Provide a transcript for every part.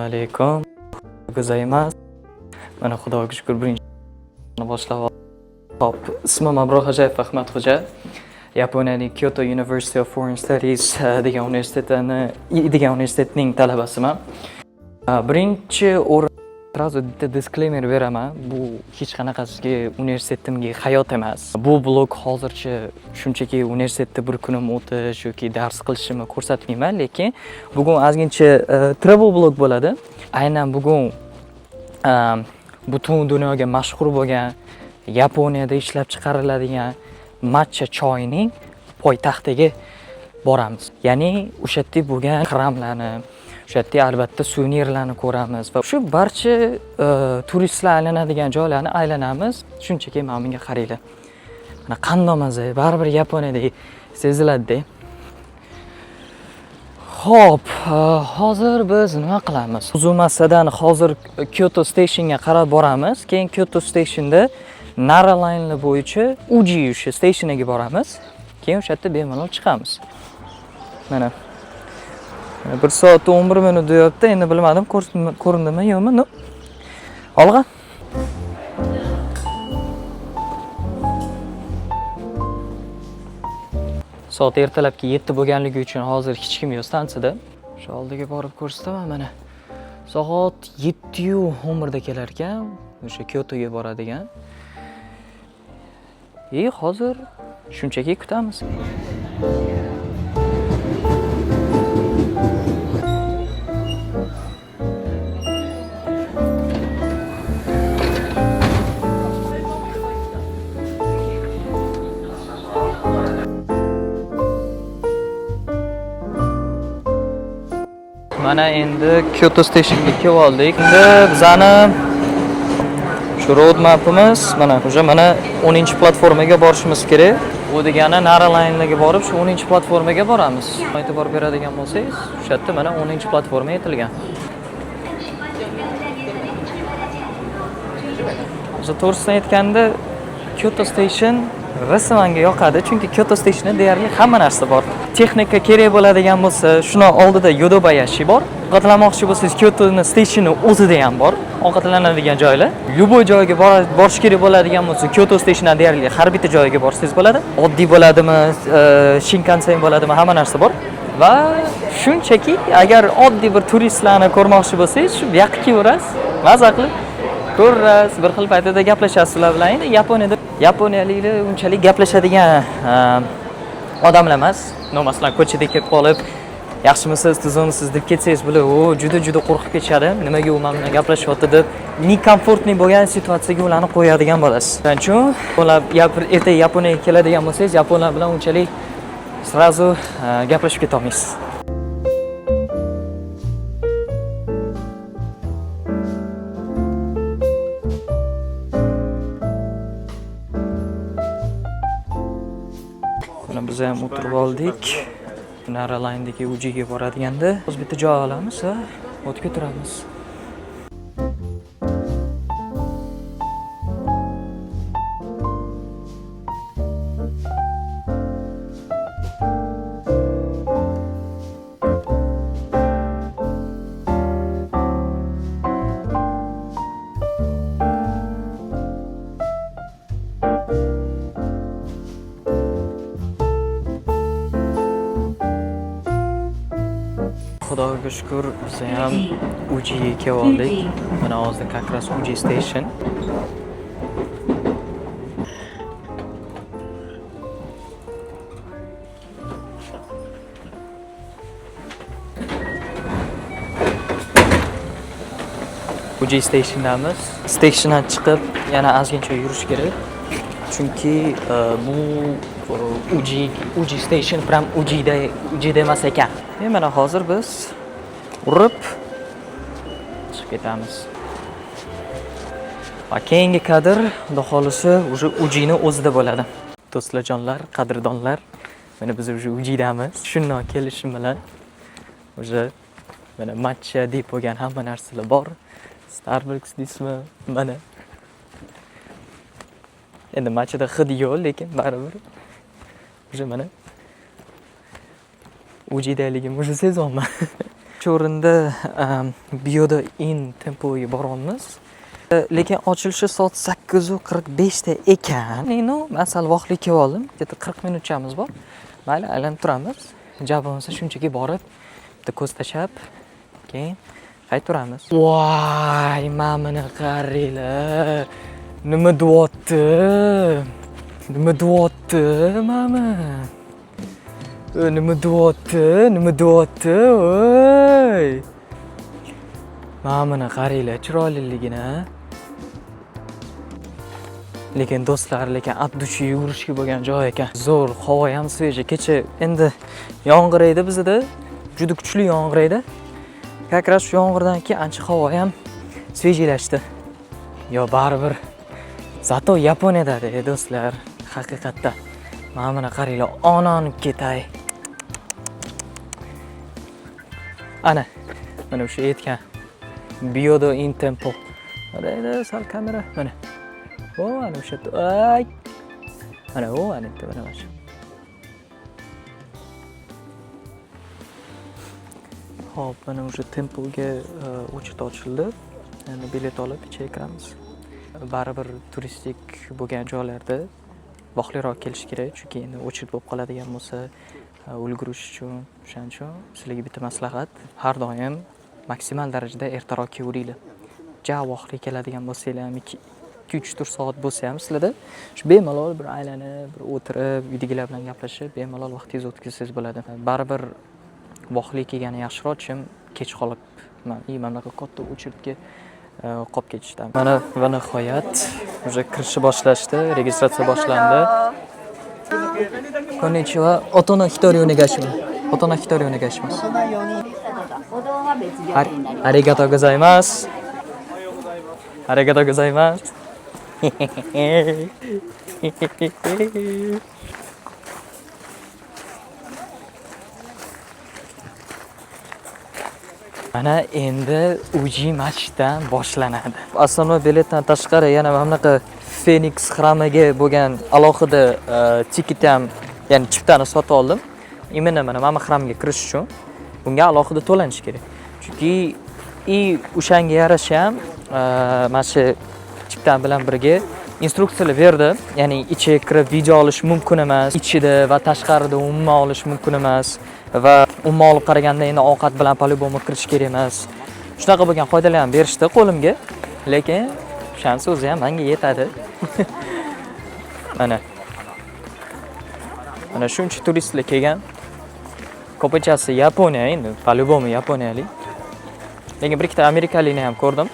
alaykum. Go'zaymas. Mana Xudoga shukr birinchi boshlab oldim. Hop, ismim Abroxo'jayev Ahmadxo'ja. Yaponiyaning Kyoto University of Foreign Studies degan universitetning talabasiman. Birinchi o'rin sразу bitta disclaimer beraman. Bu hech qanaqasiga universitetimga hayot emas. Bu blog hozircha shunchaki universitetda bir kunim o'tish yoki dars qilishimni ko'rsatmayman, lekin bugun ozgincha travel blog bo'ladi. Aynan bugun butun dunyoga mashhur bo'lgan Yaponiyada ishlab chiqariladigan matcha choyining poytaxtiga boramiz. Ya'ni o'sha yerda bo'lgan xramlarni, o'sha yerda albatta suvenirlarni ko'ramiz va shu barcha turistlar aylanadigan joylarni aylanamiz. Shunchaki mana bunga qaranglar. Mana qanday maza, baribir Yaponiyada seziladi-da. Xo'p, hozir biz nima qilamiz? Uzumasadan hozir Kyoto Stationga qarab boramiz. Keyin Kyoto Stationda Nara Line bo'yicha Uji o'sha stationiga boramiz. Keyin o'sha yerda bemalol chiqamiz. Mana 1 soat 11 minut deyapti. Endi bilmadim ko'rindimi yo'qmi? No. Olg'a. Soat ertalabki 7 bo'lganligi uchun hozir hech kim yo'q stansiyada. Shu oldiga borib ko'rsataman mana. Soat 7:11 da kelar ekan, o'sha Kyotoga boradigan. Hozir shunchaki kutamiz. Mana endi Kyoto Stationga kelib oldik. Endi bizani shu road mapimiz mana 10-platformaga borishimiz kerak. Bu degani Nara Line'ga borib shu 10-platformaga boramiz. E'tibor beradigan bo'lsangiz, o'sha yerda mana 10-platforma aytilgan. O'zi to'g'risini aytganda Kyoto Station rasmanga yoqadi, chunki Kyoto Stationda deyarli hamma narsa bor. Texnika kerak bo'ladigan bo'lsa, shuni oldida Yodobayashi bor. Ovqatlanmoqchi bo'lsangiz, Kyoto Stationning o'zida ham bor ovqatlanadigan joylar. Любой joyga borish kerak bo'ladigan bo'lsa, Kyoto Stationdan deyarli har bitta joyga borsangiz bo'ladi. Oddiy bo'ladimi, Shinkansen bo'ladimi, hamma narsa bor. Va shunchaki agar oddiy bir turistlarni ko'rmoqchi bo'lsangiz, shu yoqqa kelaverasiz, maza qilib ko'rasiz, bir xil paytda gaplashasizlar bilan. Endi Yaponiyaliklar unchalik gaplashadigan odamlar emas. Masalan, ko'chada kelib qolib, yaxshimisiz, tuzimisiz deb ketsangiz, bular juda qo'rqib ketishadi. Nimaga u men bilan gaplashyapti deb nekomfortniy bo'lgan situatsiyaga ularni qo'yadigan bo'lasiz. Shuning uchun ular ertaga Yaponiyaga keladigan bo'lsangiz, yaponlar bilan unchalik sразу gaplashib keta olmaysiz. Biz ham o'tirib oldik. Nara Line'dagi Ujiga boradiganda biz bitta joy olamiz va o'tib ketiramiz. Xudoga shukr, biz ham Ujiga kelib oldik. Mana hozir как раз Uji Station. Uji Stationdamiz. Stationdan chiqib yana ozgincha yurish kerak. Chunki bu Uji Station prям Ujida emas ekan. Mana hozir biz urib chiqib ketamiz. Va keyingi kadr xudo xolisi o'sha Ujini o'zida bo'ladi. Do'stlarjonlar, qadrdonlar, mana biz o'sha Ujidamiz. Shundan kelishim bilan o'sha mana matcha deb bo'lgan hamma narsalar bor. Starbucks deysizmi? Mana. Endi matchada hid yo'q, lekin baribir o'sha mana Ujidaligim o'sha sezyapman. O'rinda Biodo in tempoga boryapmiz. Lekin ochilishi soat 8:45 ta ekan. Endi masal vaqtli kelib oldim. Bitta 40 minutchamiz bor. Mayli, aylanib turamiz. Jabonsa shunchaki borib, bitta ko'z tashab, keyin qayturamiz. Voy, mana qaranglar. Nima deyapti? Nima deyapti, mama? Nima deyapti? Nima deyapti? Voy! Mana qaranglar, chiroyliligini. Lekin do'stlar, at dushi yugurishga bo'lgan joy ekan. Zo'r, havo ham sveji. Kecha endi yomg'ir edi bizda. Juda kuchli yomg'ir edi. Kakras shu yomg'irdan keyin ancha havo ham svejilashdi. Yo, baribir. Zato Yaponiyada do'stlar, haqiqatda. Mana qaranglar, ononib ketay. Ana, mana o'sha aytgan Biodo in tempo. Mana sal kamera, mana. Ana o'sha ay. Ana ana mana shu. Hop, mana o'sha tempoga o'chit ochildi. Endi bilet olib ichga kiramiz. Baribir turistik bo'lgan joylarda vaqtliroq kelish kerak, chunki endi o'chit bo'lib qoladigan bo'lsa, ulgurish uchun, o'shaning uchun sizlarga bitta maslahat, har doim maksimal darajada ertaroq kelavringlar. Ja vaqtli keladigan bo'lsanglar ham 2-3 soat bo'lsa ham sizlarda shu bemalol bir aylanib, bir o'tirib, uydagilar bilan gaplashib, bemalol vaqtingizni o'tkazsangiz bo'ladi. Baribir vaqtli kelgani yaxshiroq, chim kech qolib, mana bu katta o'chirtga qolib ketishdi. Mana va nihoyat уже kirishni boshlashdi, registratsiya boshlandi. Konnichiwa, otona hitori onegaishimasu. Otona hitori onegaishimasu. Arigatou gozaimasu. Arigatou gozaimasu. Mana endi Uji masjiddan boshlanadi. Asosiy biletdan tashqari yana bunaqa Phoenix xramiga bo'lgan alohida tiket ham, ya'ni chiptani sotib oldim. Imенно mana xramga kirish uchun bunga alohida to'lanish kerak. Chunki o'shanga yarasha ham mana shu chiptan bilan birga instruksiyalar berdi. Ya'ni ichiga kirib video olish mumkin emas, ichida va tashqarida umuman olish mumkin emas va umuman olib qaraganda endi ovqat bilan по-любому kirish kerak emas. Shunaqa bo'lgan qoidalar ham berishdi qo'limga, lekin shansi o'zi ham menga yetadi. Mana shuncha turistlar kelgan. Ko'pinchasi Yaponiya endi, по-любому yaponiyalik. Lekin bir ikkita amerikalikni ham ko'rdim.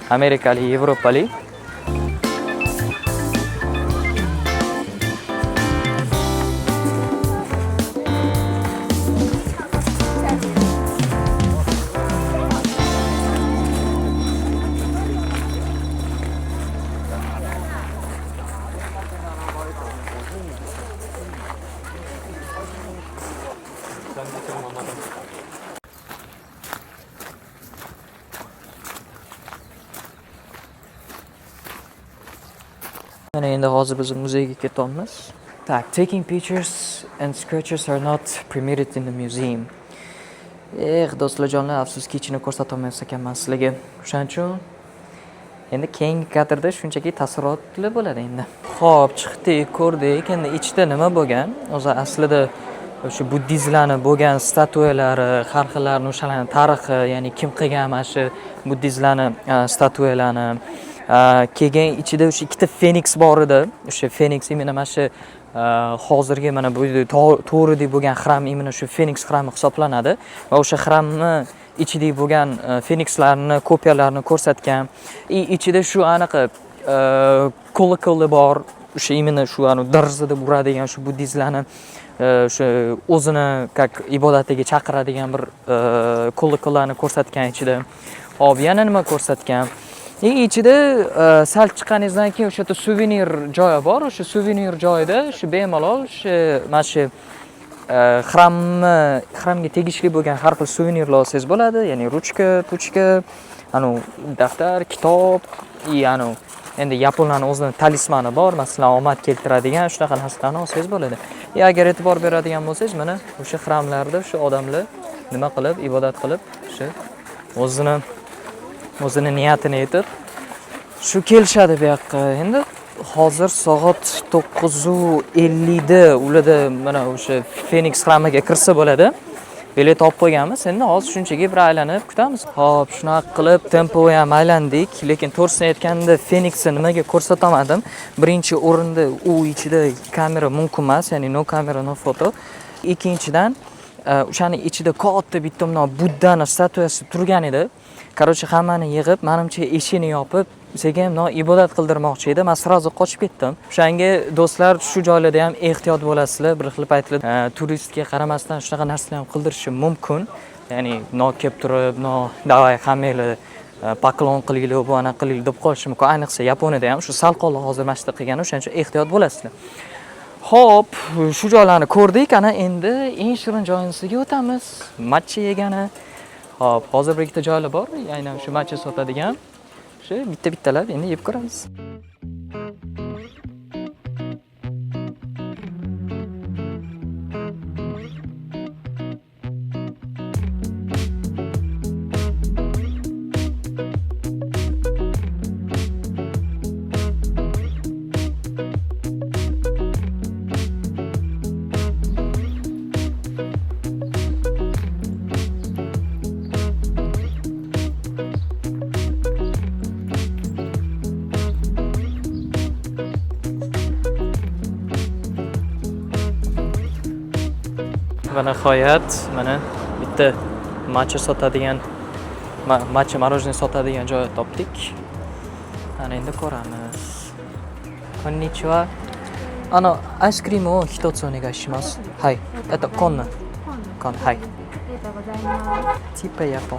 Amerikalik, Yevropalik. Mana endi hozir biz muzeyga ketyapmiz. Tak, taking pictures and sketches are not permitted in the museum. Do'stlarjonlar, afsuski ichini ko'rsata olmayman ekanman sizlarga. O'shaning uchun endi keyingi kadrda shunchaki taassurotlar bo'ladi endi. Xo'p, chiqdik, ko'rdik. Endi ichida nima bo'lgan? O'zi aslida o'sha buddizmlarning bo'lgan statualari, har xillarning o'shalarning tarixi, ya'ni kim qilgan mana shu buddizmlarning statualarini. Keyin ichida o'sha ikkita Phoenix bor edi. O'sha Phoenix imенно mana shu hozirgi mana bu to'g'ridek bo'lgan xram imенно shu Phoenix xrami hisoblanadi va o'sha xramni ichida bo'lgan Phoenixlarning kopiyalarini ko'rsatgan. Ichida shu aniq kolokoli bor. O'sha imенно shu darzida uradigan shu buddizmlarning o'sha o'zini как ibodatiga chaqiradigan bir kolokollarni ko'rsatgan ichida. Hop, yana nima ko'rsatgan? Ichida sal chiqqaningizdan keyin o'sha yerda suvenir joyi bor. O'sha suvenir joyida shu bemalol mana shu xramga tegishli bo'lgan har xil suvenirlar olsangiz bo'ladi. Ya'ni ruchka, puchka, daftar, kitob, endi yaponlarning o'zining talismani bor, masalan, omad keltiradigan shunaqa narsalarni olsangiz bo'ladi. Agar e'tibor beradigan bo'lsangiz, mana o'sha xramlarda shu odamlar nima qilib, ibodat qilib, shu o'zini niyatini aytib, shu kelishadi bu yoqqa. Endi hozir soat 9:50 da ularda mana o'sha Phoenix xramiga kirsa bo'ladi. Bilet olib qo'yganmiz. Endi hozir shunchaki bir aylanib kutamiz. Xo'p, shunaqa qilib tempo ham aylandik, lekin to'g'risini aytganda Phoenixni nimaga ko'rsatolmadim. Birinchi o'rinda u ichida kamera mumkin emas, ya'ni no kamera, no foto. Ikkinchidan, o'shani ichida katta bitta Buddani statuyasi turgan edi. Короче, hammani yig'ib, menimcha eshikni yopib, sekin ibodat qildirmoqchi edi. Men sразу qochib ketdim. O'shanga do'stlar, shu joylarda ham ehtiyot bo'lasizlar. Bir xil paytlar turistga qaramasdan shunaqa narsalarni ham qildirishi mumkin. Ya'ni kelib turib, davay hammanglar paklon qilinglar, bu ana qilinglar deb qolishi mumkin. Ayniqsa Yaponiyada ham shu salqonlar hozir mana shu qilgan, o'shaning uchun ehtiyot bo'lasizlar. Xo'p, shu joylarni ko'rdik. Ana endi eng shirin joyimizga o'tamiz. Matcha yegani. Xo'p, hozir bir ikkita joylar bor, aynan shu matcha sotadigan. Shu bitta-bittalar endi yeb ko'ramiz. Va nihoyat mana bitta matcha sotadigan, matcha marojniy sotadigan joy topdik. Ana endi ko'ramiz. Konnichiwa. Ice creamを一つお願いします。はい。こんな。はい。チップやっぱ。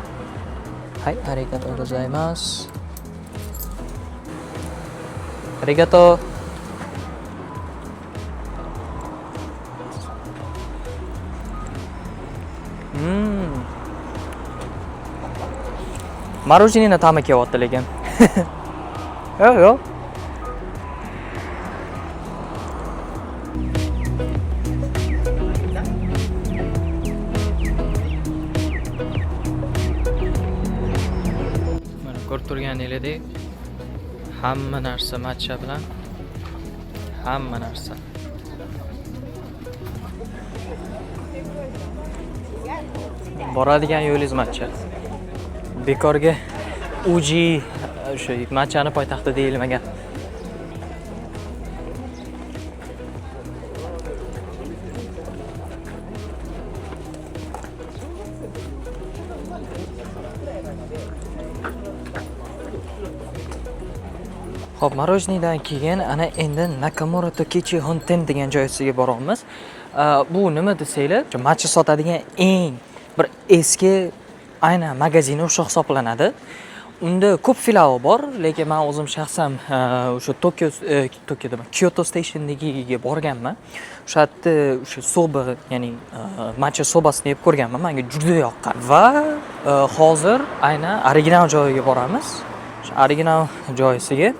はい、ありがとうございます。ありがとう。Marojniyni ta'mi kelyapti lekin. Yo'q. Mana ko'rib turganingizdek, hamma narsa matcha bilan, hamma narsa. Boradigan yo'lingiz matcha. Bekorga Uji o'sha matchani poytaxti deyilmagan. Xo'p, marojniydan keyin ana endi Nakamura Tokichi Honten degan joyisiga boramiz. Bu nima desanglar, matcha sotadigan eng bir eski aynan magazin o'sha hisoblanadi. Unda ko'p filiali bor, lekin men o'zim shaxsan o'sha Tokioda Kyoto Station'dagiga borganman. O'sha yerda o'sha soba, ya'ni matcha sobasini yeb ko'rganman. Menga juda yoqqan. Va hozir aynan original joyiga boramiz. O'sha original joyisiga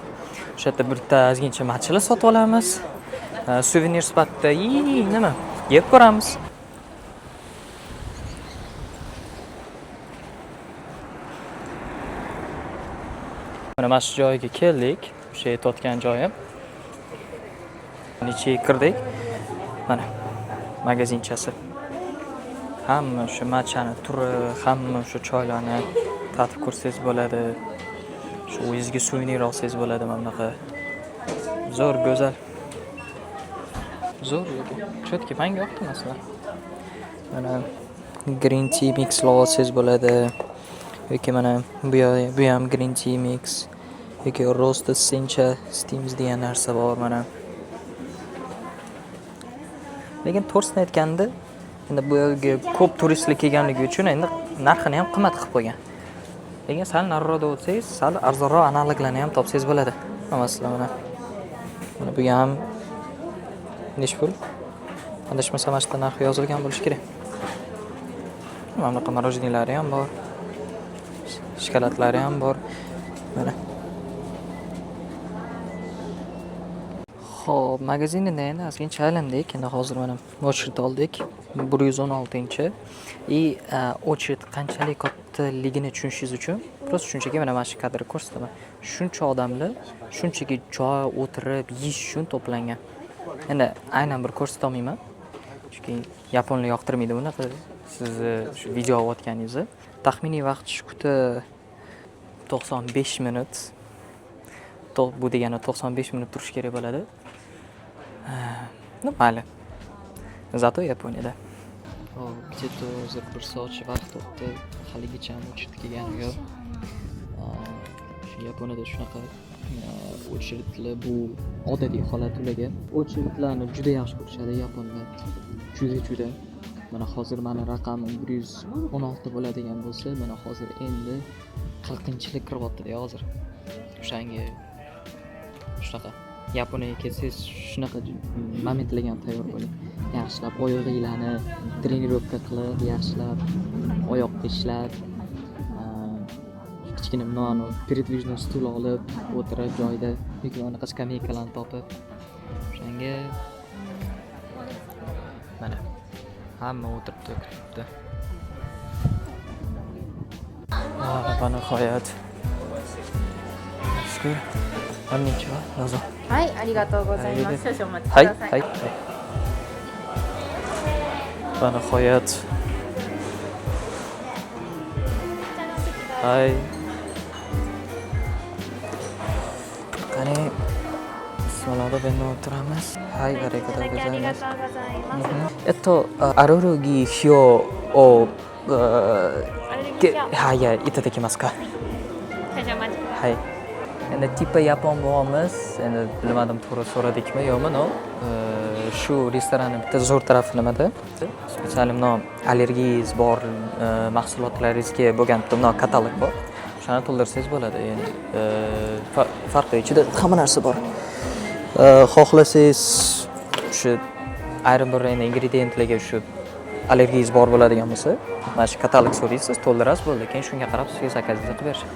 o'sha yerda bitta ozgincha matchalar sotib olamiz. Suvenir sifatida nima yeb ko'ramiz. Mana shu joyga keldik. O'sha yetayotgan joyim. Ichiga kirdik. Mana magazinchasi. Hamma shu matchani turi, hamma shu choylarni tatib ko'rsangiz bo'ladi. Shu o'zingizga suvenir olsangiz bo'ladi mana bunaqa. Zo'r, go'zal. Zo'r edi. Chotki menga yoqdi masalan. Mana green tea mix olsangiz bo'ladi. Yoki mana bu ham green tea mix. Yoki roasted sencha steams degan narsa bor mana. Lekin to'g'risini aytganda, endi bu yerga ko'p turistlar kelganligi uchun endi narxini ham qimmat qilib qo'ygan. Lekin sal nariroqda o'tsangiz, sal arzonroq analoglarni ham topsangiz bo'ladi. Masalan mana. Mana bu ham necha pul? Adashmasam mana shu narxi yozilgan bo'lishi kerak. Mana bunaqa marojniylari ham bor. Shokoladlari ham bor. Mana. Xo'p, magazinda endi ozgincha aylandik. Endi hozir mana ochrit oldik. 116-chi. Ochrit qanchalik kattaligini tushunishingiz uchun просто shunchaki mana shu kadrni ko'rsataman. Shuncha odamlar shunchaki joy o'tirib yeyish uchun to'plangan. Endi aynan bir ko'rsata olmayman. Chunki yaponlar yoqtirmaydi bunaqa sizni shu video olayotganingizni. Taxminiy vaqt shukuti 95 minut. Bu degani 95 minut turish kerak bo'ladi. Mayli. Zato Yaponiyada. Где-то hozir 1 soatcha vaqt o'tdi. Haligacha ochrit kelgani yo'q. Shu Yaponiyada shunaqa ochritlar bu odatiy holat ularga. Ochritlarni juda yaxshi ko'rishadi yaponlar. Juda. Mana hozir meni raqamim 116 bo'ladigan bo'lsa, mana hozir endi 40-chilik kiryapti-da hozir. O'shanga shunaqa Yaponiyaga kelsangiz shunaqa momentlarga ham tayyor bo'ling. Yaxshilab oyog'inglarni trenirovka qilib, yaxshilab oyoqqa ishlab, kichkina mana передвижный stul olib, o'tirib joyda yoki anaqa skameykalarni topib, o'shanga mana hamma o'tiribdi, kutibdi. Va nihoyat. Shukr. Konnichiwa, dozo. はい、ありがとうございます。少々お待ちく はい、ださい。はい。Va nihoyat. Hay. Qani Bismillah endi o'tiramiz. Hay, harakat ありがとうございます。アレルギー症をアレルギー症。はい、いただけますか。少々お待ちください。はい。Endi tipa yapon bo'lamiz. Endi bilmadim to'g'ri so'radikmi yo'qmi, no? Shu restoranning bitta zo'r tarafi nimada? Spesial nom allergiyangiz bor mahsulotlaringizga bo'lgan bitta nom katalog bor. O'shani to'ldirsangiz bo'ladi. Endi farqi ichida hamma narsa bor. Xohlasangiz shu ayrim bir ingrediyentlarga shu allergiyangiz bor bo'ladigan bo'lsa, mana shu katalog so'raysiz, to'ldirasiz bo'ldi. Keyin shunga qarab sizga zakazingizni qilib berishadi.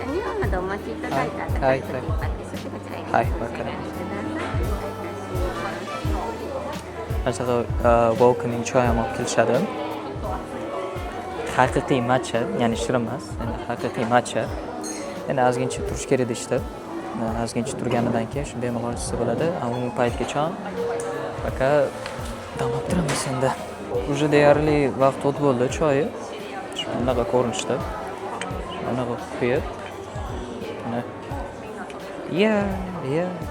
2番までお待ちいただいたら、はい高い時パックしてこちらにはい、わかりました。Volkaning choy ham olib kelishadi. Haqiqiy matcha, ya'ni shirin emas, endi haqiqiy matcha. Endi ozgincha turish kerak deyishdi. Ozgincha turganidan keyin shu bemalol ichsa bo'ladi. U paytgacha faqat damlab turamiz endi. Уже deyarli vaqt o'tib bo'ldi choyi. Shunaqa ko'rinishda. Shunaqa quyib.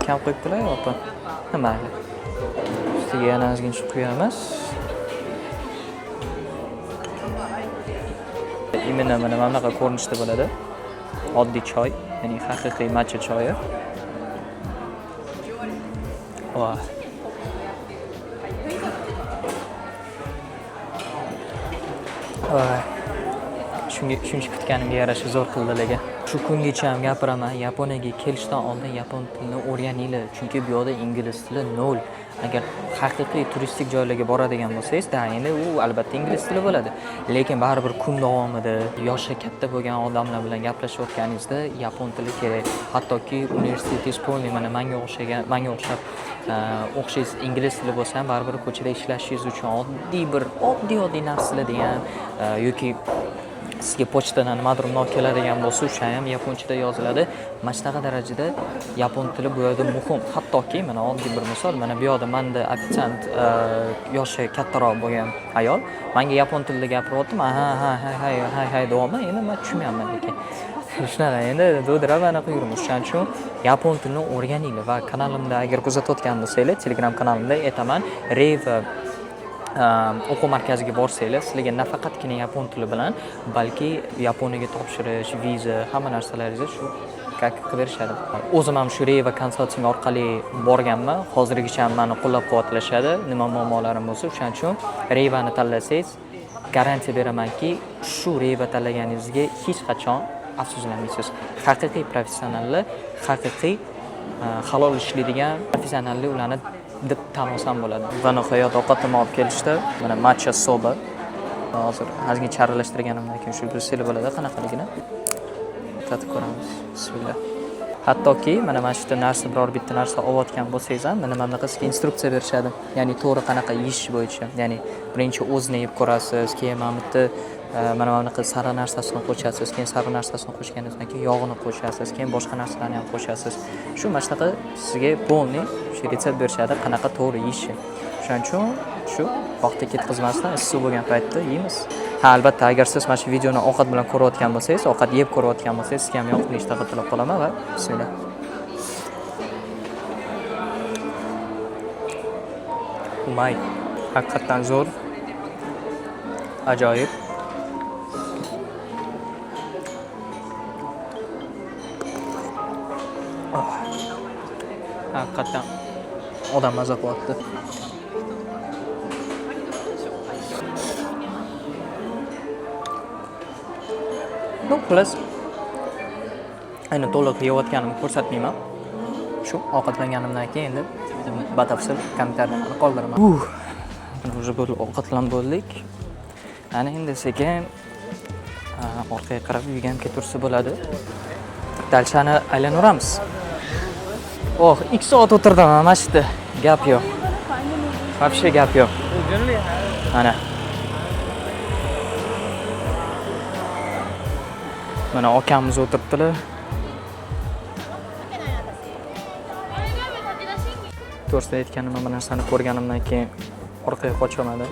Kam qo'yibdilar opa. Mayli. Ustiga yana ozgincha quyamiz. Imенно mana bunaqa ko'rinishda bo'ladi. Oddiy choy, ya'ni haqiqiy matcha choyi. Va shuncha kutganimga yarasha zo'r qildilar. Shu kungacha ham gapiraman, Yaponiyaga kelishdan oldin yapon tilini o'rganinglar, chunki bu yerda ingliz tili nol. Agar haqiqiy turistik joylarga boradigan bo'lsangiz, endi u albatta ingliz tili bo'ladi. Lekin baribir kun davomida yoshi katta bo'lgan odamlar bilan gaplashayotganingizda yapon tili kerak. Hattoki universitetingiz polniy mana menga o'xshab o'xshash ingliz tili bo'lsa ham baribir ko'chada ishlashingiz uchun oddiy narsalar degan yoki sizga pochtadan nimadir keladigan bo'lsa, o'sha ham yaponchada yoziladi. Mana shunaqa darajada yapon tili bu yerda muhim. Hattoki mana oddiy bir misol, mana bu yerda menda ofitsiant yoshi kattaroq bo'lgan ayol menga yapon tilida gapiryapti. Hay deyapman, endi men tushunmayapman lekin. Shunaqa endi do'dirab anaqa yurimiz. Shuning uchun yapon tilini o'rganinglar va kanalimda agar kuzatayotgan bo'lsanglar, Telegram kanalimda aytaman, Reva o'quv markaziga borsanglar, sizlarga nafaqatgina yapon tili bilan, balki Yaponiyaga topshirish, viza, hamma narsalaringizni shu qilib berishadi. O'zim ham shu Reva konsulting orqali borganman. Hozirgacha ham meni qo'llab-quvvatlashadi. Nima muammolarim bo'lsa, o'shaning uchun Revani tanlasangiz, garantiya beramanki, shu Reva tanlaganingizga hech qachon afsuslanmaysiz. Haqiqiy professionallar, haqiqiy halol ishlaydigan professionallar ularni deb tan olsam bo'ladi. Va nihoyat ovqatni olib kelishdi. Mana matcha soba. Hozir ozgina aralashtirganimdan keyin shu bilsanglar bo'ladi qanaqaligini. tatib ko'ramiz. Bismillah. Hattoki mana shu yerda narsa biror bitta narsa olayotgan bo'lsangiz ham mana bunaqa sizga instruksiya berishadi. Ya'ni to'g'ri qanaqa yeyish bo'yicha. Ya'ni birinchi o'zini yeb ko'rasiz, keyin mana bu yerda mana bunaqa sariq narsasini qo'shasiz, keyin sariq narsasini qo'shganingizdan keyin yog'ini qo'shasiz, keyin boshqa narsalarni ham qo'shasiz. Shu mana shunaqa sizga polniy shu retsept berishadi, qanaqa to'g'ri yeyishni. Shuning uchun shu vaqtni ketkazmasdan issiq bo'lgan paytda yeymiz. Ha, albatta agar siz mana shu videoni ovqat bilan ko'rayotgan bo'lsangiz, ovqat yeb ko'rayotgan bo'lsangiz, sizga ham yoqimli ishtaha tilab qolaman va bismillah. Umay. Haqiqatan zo'r. Ajoyib. Haqiqatan odam maza qilyapti. No, plus ayni to'liq yeyotganimni ko'rsatmayman. Shu ovqatlanganimdan keyin endi batafsil kommentariyani qoldiraman. Mana уже bo'ldi, ovqatlanib bo'ldik. Ana endi sekin orqaga qarab uyga ham ketaversa bo'ladi. Dalshani aylanamiz. Oh, 2 soat o'tirdim mana shu yerda. Gap yo'q. Вообще gap yo'q. Mana. Mana akamiz o'tiribdilar. To'g'risini aytganim, bu narsani ko'rganimdan keyin orqaga qochmadim.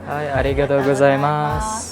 Hai, arigatou gozaimasu.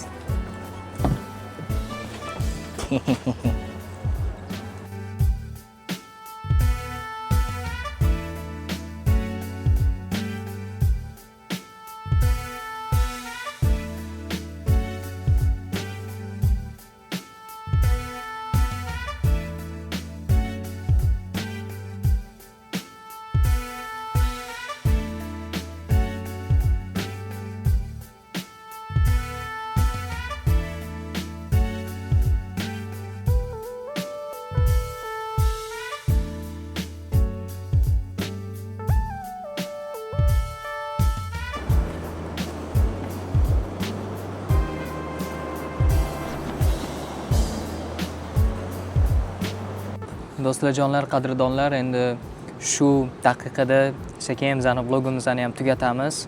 Do'stlarjonlar, qadrdonlar, endi shu daqiqada sekin bizani vlogimizni ham tugatamiz.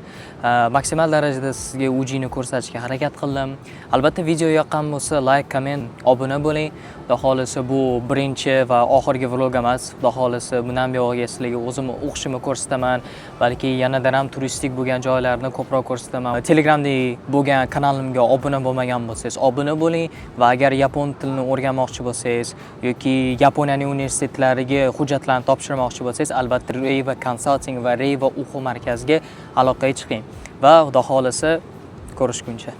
Maksimal darajada sizga UG'ni ko'rsatishga harakat qildim. Albatta video yoqqan bo'lsa, like, komment, obuna bo'ling. Xudo xolisa bu birinchi va oxirgi vlog emas. Xudo xolisa bundan buyog'iga sizlarga o'zimni o'qishimni ko'rsataman, balki yanada ham turistik bo'lgan joylarni ko'proq ko'rsataman. Telegramda bo'lgan kanalimga obuna bo'lmagan bo'lsangiz, obuna bo'ling va agar yapon tilini o'rganmoqchi bo'lsangiz yoki Yaponiyaning universitetlariga hujjatlarni topshirmoqchi bo'lsangiz, albatta Reiwa Consulting va Reiwa o'quv markaziga aloqaga chiqing. Va xudo xolisa ko'rishguncha.